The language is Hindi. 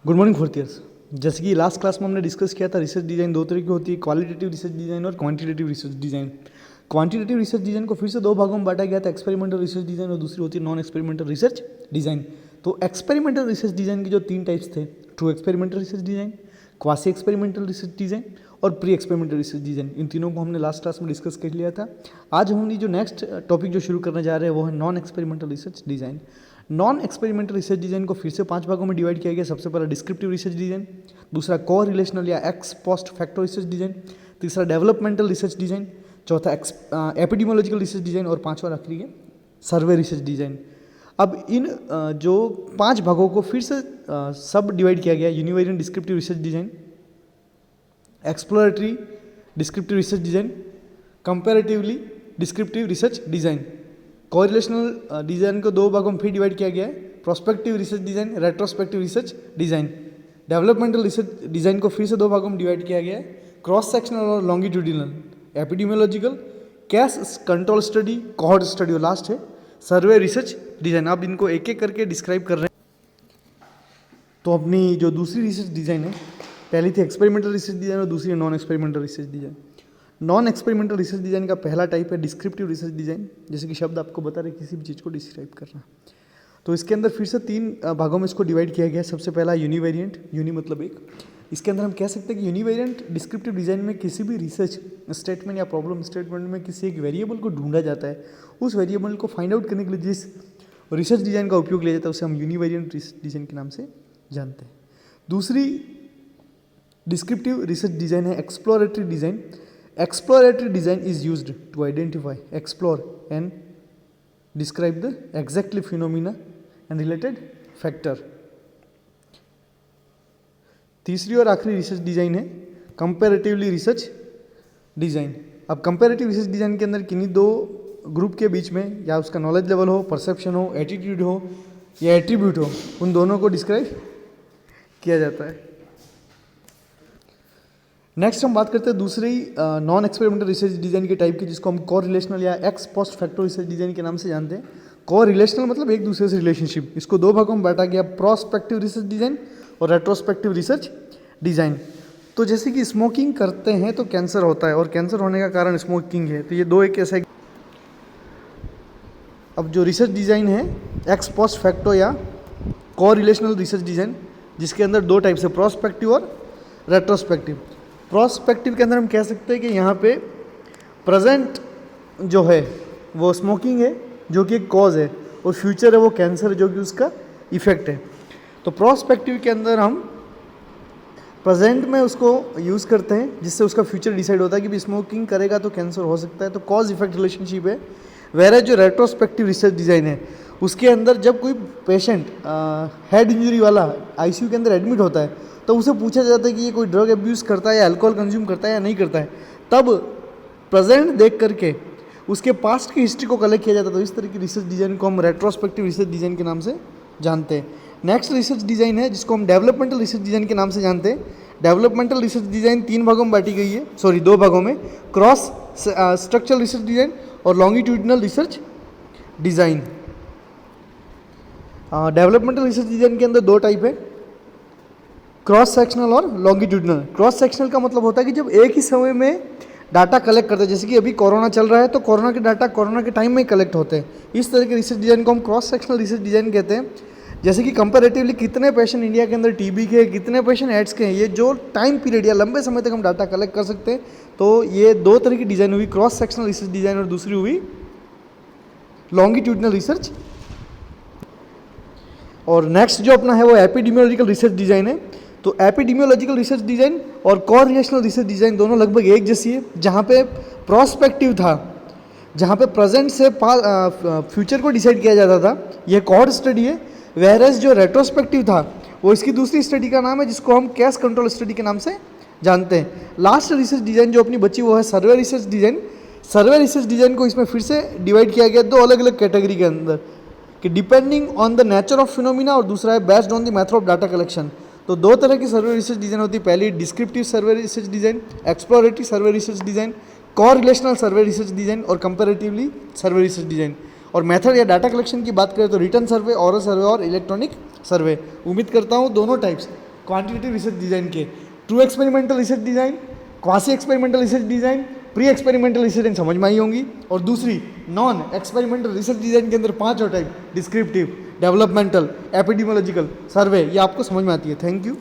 Good morning fourth years. जैसे कि लास्ट क्लास में हमने डिस्कस किया था, रिसर्च डिज़ाइन दो तरह की होती है, क्वालिटेटिव रिसर्च डिज़ाइन और quantitative research design. Quantitative research design को फिर से दो भागों में बांटा गया था, एक्सपेरिमेंटल रिसर्च डिज़ाइन और दूसरी होती है नॉन एक्सपेरिमेंटल रिसर्च डिज़ाइन। तो एक्सपेरिमेंटल रिसर्च डिज़ाइन के जो तीन टाइप्स थे, true experimental research design, quasi experimental research design और प्री एक्सपेरिमेंटल रिसर्च डिज़ाइन, इन तीनों को हमने लास्ट क्लास में डिस्कस कर लिया था। आज हम जो नेक्स्ट टॉपिक जो शुरू करने जा रहे हैं वो है non experimental research design. Non experimental research design को फिर से 5 भागों में डिवाइड किया गया। सबसे पहला डिस्क्रिप्टिव रिसर्च डिज़ाइन, दूसरा को रिलेशनल या x post factor research design, तीसरा डेवलपमेंटल रिसर्च डिज़ाइन, चौथा एपिडेमियोलॉजिकल रिसर्च डिज़ाइन और पांचवा आखिरी है सर्वे रिसर्च डिज़ाइन। अब इन जो 5 भागों को फिर से सब डिवाइड किया गया। Univariant descriptive research design, exploratory descriptive research design, comparatively descriptive research design. Correlational design को 2 भागों में फिर डिवाइड किया गया है, prospective research design, retrospective research design. Developmental research design को फिर से 2 भागों में डिवाइड किया गया है, क्रॉस सेक्शनल और longitudinal. Epidemiological, case control study, cohort study और लास्ट है सर्वे रिसर्च डिज़ाइन। अब इनको एक एक करके डिस्क्राइब कर रहे हैं। तो अपनी जो दूसरी रिसर्च डिज़ाइन है, पहली थी एक्सपेरिमेंटल रिसर्च डिज़ाइन और दूसरी non experimental research design. Non experimental research design का पहला टाइप है डिस्क्रिप्टिव रिसर्च डिज़ाइन, जैसे कि शब्द आपको बता रहे किसी भी चीज़ को डिस्क्राइब करना। तो इसके अंदर फिर से 3 भागों में इसको डिवाइड किया गया है। सबसे पहला यूनिवेरिएंट, यूनि मतलब एक। इसके अंदर हम कह सकते हैं कि यूनिवेरिएंट डिस्क्रिप्टिव डिज़ाइन में किसी भी रिसर्च स्टेटमेंट या प्रॉब्लम स्टेटमेंट में किसी एक वेरिएबल को ढूंढा जाता है। उस वेरिएबल को फाइंड आउट करने के लिए जिस रिसर्च डिज़ाइन का उपयोग लिया जाता है उसे हम यूनिवेरिएंट डिज़ाइन के नाम से जानते हैं। दूसरी डिस्क्रिप्टिव रिसर्च डिज़ाइन है exploratory design. Exploratory design is used to identify, explore and describe the exactly phenomena and related factor. तीसरी और आखिरी रिसर्च डिज़ाइन है कंपैरेटिवली रिसर्च डिज़ाइन। अब कंपैरेटिव रिसर्च डिज़ाइन के अंदर किन्हीं 2 ग्रुप के बीच में या उसका नॉलेज लेवल हो, परसेप्शन हो, एटीट्यूड हो या एट्रीब्यूट हो, उन दोनों को डिस्क्राइब किया जाता है। नेक्स्ट हम बात करते हैं दूसरी नॉन एक्सपेरिमेंटल रिसर्च डिज़ाइन के टाइप की, जिसको हम को रिलेशनल या x post factor research design के नाम से जानते हैं। को रिलेशनल मतलब एक दूसरे से रिलेशनशिप। इसको 2 भागों में बांटा गया, प्रोस्पेक्टिव रिसर्च डिज़ाइन और रेट्रोस्पेक्टिव रिसर्च डिज़ाइन। तो जैसे कि स्मोकिंग करते हैं तो कैंसर होता है और कैंसर होने का कारण स्मोकिंग है, तो ये 2 एक ऐसा। अब जो रिसर्च डिज़ाइन है एक्स पोस्ट फैक्टो या को रिलेशनल रिसर्च डिज़ाइन, जिसके अंदर 2 टाइप्स है, प्रोस्पेक्टिव और रेट्रोस्पेक्टिव। प्रोस्पेक्टिव के अंदर हम कह सकते हैं कि यहाँ पे प्रेजेंट जो है वो स्मोकिंग है जो कि एक कॉज है, और फ्यूचर है वो कैंसर जो कि उसका इफेक्ट है। तो प्रोस्पेक्टिव के अंदर हम प्रेजेंट में उसको यूज़ करते हैं जिससे उसका फ्यूचर डिसाइड होता है कि भी स्मोकिंग करेगा तो कैंसर हो सकता है, तो कॉज इफेक्ट रिलेशनशिप है। वेयर जो रेट्रोस्पेक्टिव रिसर्च डिज़ाइन है उसके अंदर जब कोई पेशेंट हेड इंजरी वाला आईसीयू के अंदर एडमिट होता है तो उसे पूछा जाता है कि ये कोई ड्रग अब्यूज़ करता है या अल्कोहल कंज्यूम करता है या नहीं करता है, तब प्रेजेंट देख करके उसके पास्ट की हिस्ट्री को कलेक्ट किया जाता है। तो इस तरह की रिसर्च डिज़ाइन को हम रेट्रोस्पेक्टिव रिसर्च डिज़ाइन के नाम से जानते हैं। नेक्स्ट रिसर्च डिज़ाइन है जिसको हम डेवलपमेंटल रिसर्च डिज़ाइन के नाम से जानते हैं। डेवलपमेंटल रिसर्च डिज़ाइन 3 भागों में बांटी गई है, 2 भागों में, क्रॉस स्ट्रक्चरल रिसर्च डिज़ाइन और longitudinal research design. Developmental research design के अंदर 2 टाइप है, क्रॉस सेक्शनल और लॉन्गिट्यूडिनल। क्रॉस सेक्शनल का मतलब होता है कि जब एक ही समय में डाटा कलेक्ट करते हैं, जैसे कि अभी कोरोना चल रहा है तो कोरोना के डाटा कोरोना के टाइम में ही कलेक्ट होते हैं। इस तरह के रिसर्च डिज़ाइन को हम क्रॉस सेक्शनल रिसर्च डिज़ाइन कहते हैं। जैसे कि कंपैरेटिवली कितने पेशेंट इंडिया के अंदर टीबी के, कितने पेशेंट एड्स के हैं, ये जो टाइम पीरियड या लंबे समय तक हम डाटा कलेक्ट कर सकते हैं। तो ये 2 तरह की डिज़ाइन हुई, क्रॉस सेक्शनल रिसर्च डिज़ाइन और दूसरी हुई लॉन्गिट्यूडिनल रिसर्च। और नेक्स्ट जो अपना है वो एपिडेमियोलॉजिकल रिसर्च डिज़ाइन है। तो एपिडेमियोलॉजिकल रिसर्च डिज़ाइन और कोरिलेशनल रिसर्च डिज़ाइन दोनों लगभग एक जैसी है। जहाँ पे प्रोस्पेक्टिव था, जहाँ पे प्रेजेंट से फ्यूचर को डिसाइड किया जाता था, यह कोहॉर्ट स्टडी है। वेयरएज जो रेट्रोस्पेक्टिव था वो इसकी दूसरी स्टडी का नाम है जिसको हम केस कंट्रोल स्टडी के नाम से जानते हैं। लास्ट रिसर्च डिज़ाइन जो अपनी बची वो है सर्वे रिसर्च डिज़ाइन। सर्वे रिसर्च डिज़ाइन को इसमें फिर से डिवाइड किया गया 2 अलग अलग कैटेगरी के अंदर, कि depending on the nature of phenomena और दूसरा है based on the method of data collection. तो 2 तरह की सर्वे रिसर्च डिज़ाइन होती है, पहली डिस्क्रिप्टिव सर्वे रिसर्च डिज़ाइन, एक्सप्लोरेटरी सर्वे रिसर्च डिज़ाइन, को रिलेशनल सर्वे रिसर्च डिज़ाइन और कंपैरेटिवली सर्वे रिसर्च डिज़ाइन। और मेथड या डाटा कलेक्शन की बात करें तो रिटर्न सर्वे, ऑरल सर्वे और इलेक्ट्रॉनिक सर्वे। उम्मीद करता हूँ दोनों टाइप्स क्वांटिटेटिव रिसर्च डिज़ाइन के true experimental research design, quasi experimental research design, pre experimental research design समझ में आई होंगी। और दूसरी नॉन एक्सपेरिमेंटल रिसर्च डिज़ाइन के अंदर 5 और टाइप, डिस्क्रिप्टिव, डेवलपमेंटल, एपिडेमियोलॉजिकल, सर्वे, ये आपको समझ में आती है। Thank you.